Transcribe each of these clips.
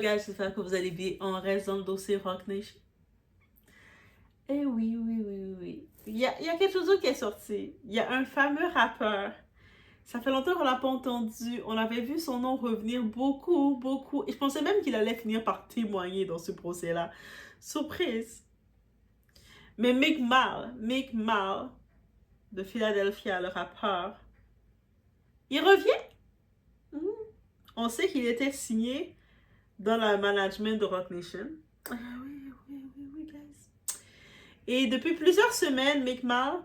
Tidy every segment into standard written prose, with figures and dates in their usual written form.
Guys, j'espère que vous allez bien. On reste dans le dossier Roc Nation. Eh oui. Il y a quelque chose d'autre qui est sorti. Il y a un fameux rappeur. Ça fait longtemps qu'on l'a pas entendu. On avait vu son nom revenir beaucoup. Et je pensais même qu'il allait finir par témoigner dans ce procès-là. Surprise. Mais Meek Mill de Philadelphia, le rappeur, il revient. On sait qu'il était signé dans le management de Roc Nation. Ah oui, guys. Et depuis plusieurs semaines, Meek Mill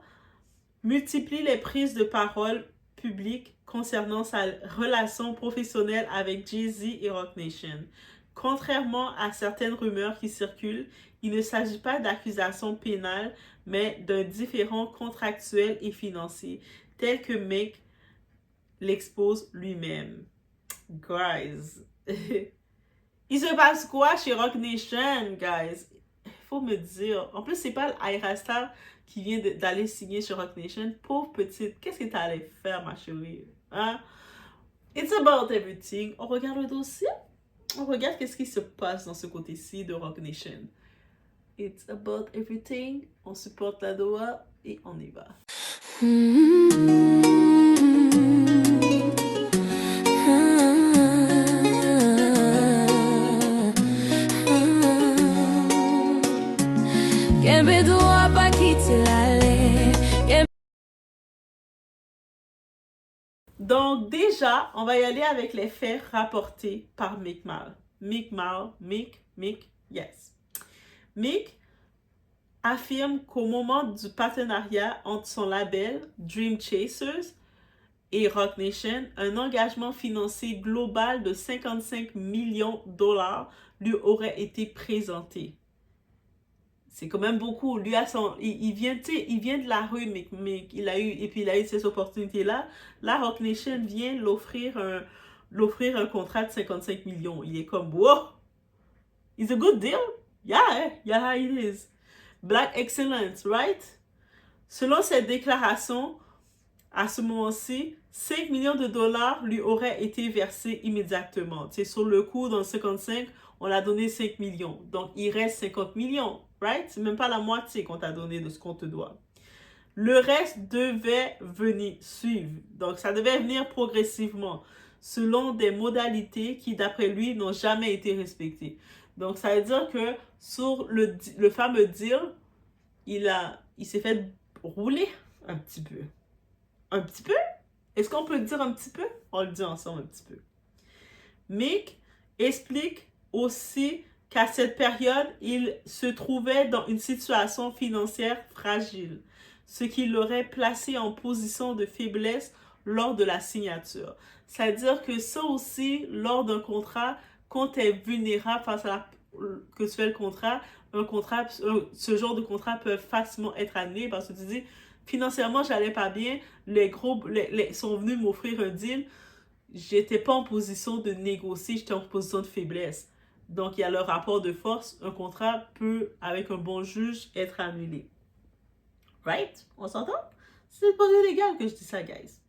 multiplie les prises de parole publiques concernant sa relation professionnelle avec Jay-Z et Roc Nation. Contrairement à certaines rumeurs qui circulent, il ne s'agit pas d'accusations pénales, mais d'un différend contractuel et financier, tel que Meek l'expose lui-même. Guys, il se passe quoi chez Roc Nation, guys? Il faut me dire. En plus, c'est pas l'Airastar qui vient d'aller signer chez Roc Nation. Pauvre petite, qu'est-ce que tu allais faire, ma chérie? Hein? It's about everything. On regarde le dossier. On regarde qu'est-ce qui se passe dans ce côté-ci de Roc Nation. It's about everything. On supporte la Doha et on y va. Donc déjà, on va y aller avec les faits rapportés par Meek Mill. Yes. Meek affirme qu'au moment du partenariat entre son label Dream Chasers et Roc Nation, un engagement financier global de 55 millions de dollars lui aurait été présenté. C'est quand même beaucoup. Lui il vient de la rue, mais il a eu ces opportunités-là. La Roc Nation vient l'offrir un contrat de 55 millions. Il est comme, wow, it's a good deal. Yeah, it is. Black excellence, right? Selon cette déclaration, à ce moment-ci, 5 millions de dollars lui auraient été versés immédiatement. C'est sur le coup, dans le 55, on a donné 5 millions. Donc, il reste 50 millions, right? C'est même pas la moitié qu'on t'a donné de ce qu'on te doit. Le reste devait venir suivre. Donc, ça devait venir progressivement, selon des modalités qui, d'après lui, n'ont jamais été respectées. Donc, ça veut dire que sur le fameux deal, il s'est fait rouler un petit peu. Un petit peu? Est-ce qu'on peut le dire un petit peu? On le dit ensemble un petit peu. Meek explique aussi qu'à cette période, il se trouvait dans une situation financière fragile, ce qui l'aurait placé en position de faiblesse lors de la signature. C'est-à-dire que ça aussi, lors d'un contrat, quand tu es vulnérable face à que tu fais le contrat, ce genre de contrat peut facilement être annulé parce que tu dis, financièrement, j'allais pas bien, les sont venus m'offrir un deal, j'étais pas en position de négocier, j'étais en position de faiblesse. Donc, il y a le rapport de force, un contrat peut, avec un bon juge, être annulé. Right? On s'entend? C'est pas illégal que je dis ça, guys.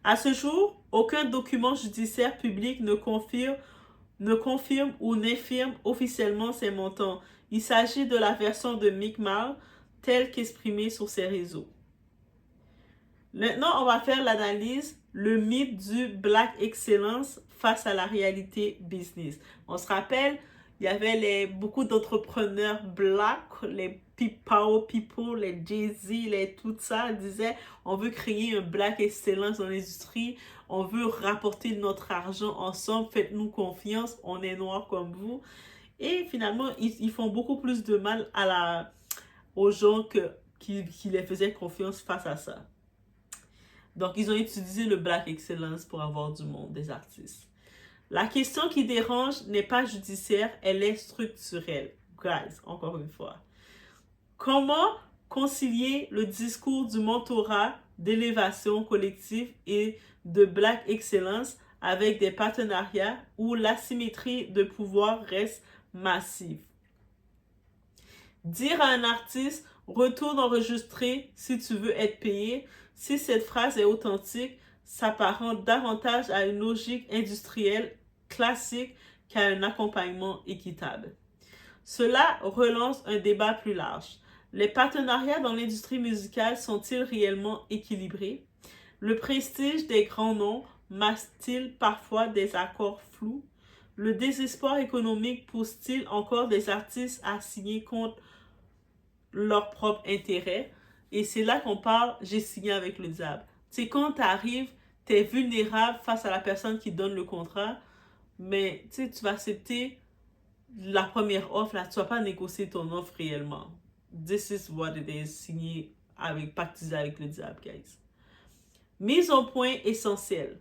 À ce jour, aucun document judiciaire public ne confirme ou n'infirme officiellement ces montants. Il s'agit de la version de Meek Mill telle qu'exprimée sur ses réseaux. Maintenant, on va faire l'analyse, le mythe du Black Excellence face à la réalité business. On se rappelle, il y avait beaucoup d'entrepreneurs black, les Power People, les Jay-Z, tout ça, disaient on veut créer un Black Excellence dans l'industrie, on veut rapporter notre argent ensemble, faites-nous confiance, on est noirs comme vous. Et finalement, ils font beaucoup plus de mal aux gens qui les faisaient confiance face à ça. Donc, ils ont utilisé le Black Excellence pour avoir du monde, des artistes. La question qui dérange n'est pas judiciaire, elle est structurelle. Guys, encore une fois. Comment concilier le discours du mentorat, d'élévation collective et de Black Excellence avec des partenariats où l'asymétrie de pouvoir reste massive? Dire à un artiste, retourne enregistrer si tu veux être payé, si cette phrase est authentique, s'apparente davantage à une logique industrielle classique qu'à un accompagnement équitable. Cela relance un débat plus large. Les partenariats dans l'industrie musicale sont-ils réellement équilibrés? Le prestige des grands noms masque-t-il parfois des accords flous? Le désespoir économique pousse-t-il encore des artistes à signer contre leur propre intérêt? Et c'est là qu'on parle, j'ai signé avec le diable. C'est quand tu arrives, tu es vulnérable face à la personne qui donne le contrat, mais tu vas accepter la première offre, là, tu vas pas négocier ton offre réellement. This is what it is, signé avec, pactisé avec le diable, guys. Mise au point essentielle.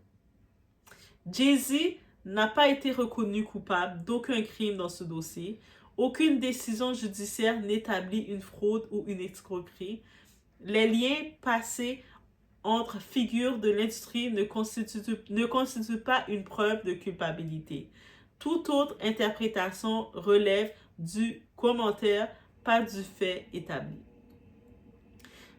Jay-Z n'a pas été reconnu coupable d'aucun crime dans ce dossier. Aucune décision judiciaire n'établit une fraude ou une escroquerie. Les liens passés entre figures de l'industrie ne constituent pas une preuve de culpabilité. Toute autre interprétation relève du commentaire, pas du fait établi.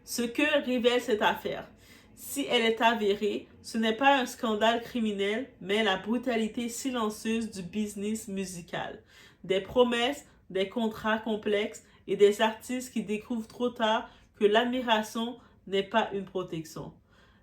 Ce que révèle cette affaire, si elle est avérée, ce n'est pas un scandale criminel, mais la brutalité silencieuse du business musical. Des promesses, des contrats complexes et des artistes qui découvrent trop tard que l'admiration n'est pas une protection.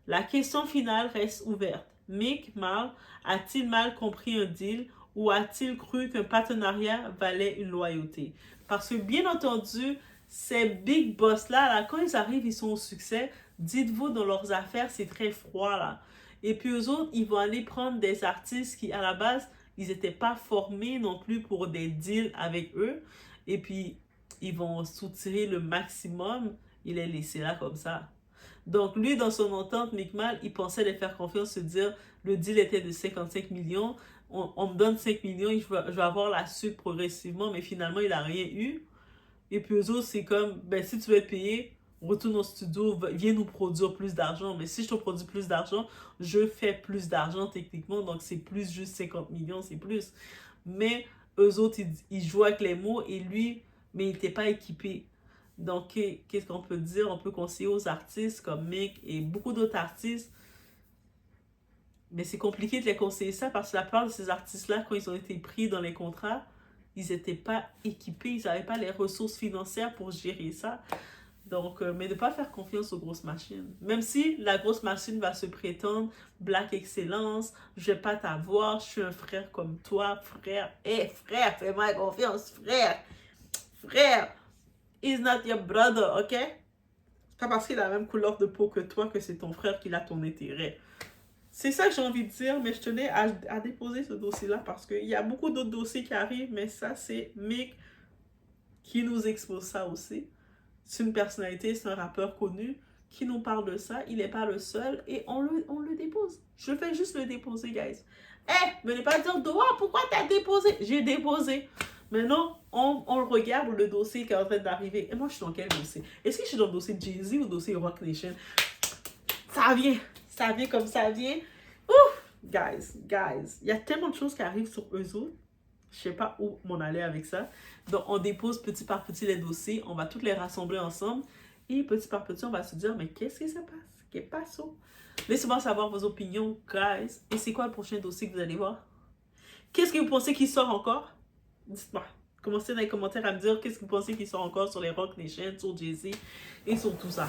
La question finale reste ouverte. Meek Mill a-t-il mal compris un deal ou a-t-il cru qu'un partenariat valait une loyauté? Parce que bien entendu, ces big boss-là, là, quand ils arrivent, ils sont au succès, dites-vous, dans leurs affaires, c'est très froid, là. Et puis eux autres, ils vont aller prendre des artistes qui, à la base, ils n'étaient pas formés non plus pour des deals avec eux. Et puis, ils vont soutirer le maximum. Il est laissé là comme ça. Donc, lui, dans son entente, Meek Mill, il pensait les faire confiance, se dire, le deal était de 55 millions, on me donne 5 millions, je vais avoir la suite progressivement, mais finalement, il n'a rien eu. Et puis eux autres, c'est comme, ben si tu veux être payé, retourne au studio, viens nous produire plus d'argent. Mais si je te produis plus d'argent, je fais plus d'argent techniquement, donc c'est plus juste 50 millions, c'est plus. Mais eux autres, ils jouent avec les mots et lui, mais il n'était pas équipé. Donc, qu'est-ce qu'on peut dire? On peut conseiller aux artistes comme Mick et beaucoup d'autres artistes. Mais c'est compliqué de les conseiller ça parce que la plupart de ces artistes-là, quand ils ont été pris dans les contrats, ils n'étaient pas équipés, ils n'avaient pas les ressources financières pour gérer ça. Donc, mais de ne pas faire confiance aux grosses machines. Même si la grosse machine va se prétendre Black Excellence, je ne vais pas t'avoir, je suis un frère comme toi, frère. Hé, frère, fais-moi confiance, frère. Frère. He's not your brother, ok? C'est pas parce qu'il a la même couleur de peau que toi que c'est ton frère qui a ton intérêt. C'est ça que j'ai envie de dire, mais je tenais à déposer ce dossier-là parce qu'il y a beaucoup d'autres dossiers qui arrivent, mais ça, c'est Mick qui nous expose ça aussi. C'est une personnalité, c'est un rappeur connu qui nous parle de ça. Il n'est pas le seul et on le dépose. Je fais juste le déposer, guys. Venez pas dire, Doa, pourquoi t'as déposé? J'ai déposé. Maintenant, on regarde le dossier qui est en train d'arriver. Et moi, je suis dans quel dossier? Est-ce que je suis dans le dossier Jay-Z ou le dossier Roc Nation? Ça vient comme ça vient. Ouf! Guys, il y a tellement de choses qui arrivent sur eux autres. Je sais pas où m'en aller avec ça. Donc, on dépose petit par petit les dossiers. On va toutes les rassembler ensemble. Et petit par petit, on va se dire, mais qu'est-ce qui se passe? Qu'est-ce qui passe? Laissez-moi savoir vos opinions, guys. Et c'est quoi le prochain dossier que vous allez voir? Qu'est-ce que vous pensez qui sort encore? Dites-moi. Commencez dans les commentaires à me dire qu'est-ce que vous pensez qui sort encore sur les Roc Nation, sur Jay-Z et sur tout ça.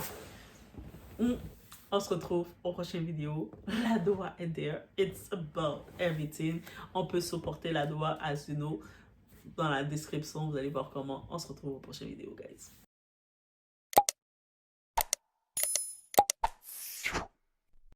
On se retrouve aux prochaines vidéos. La Doa est there. It's about everything. On peut supporter la Doa as you know. Dans la description, vous allez voir comment. On se retrouve aux prochaines vidéos, guys.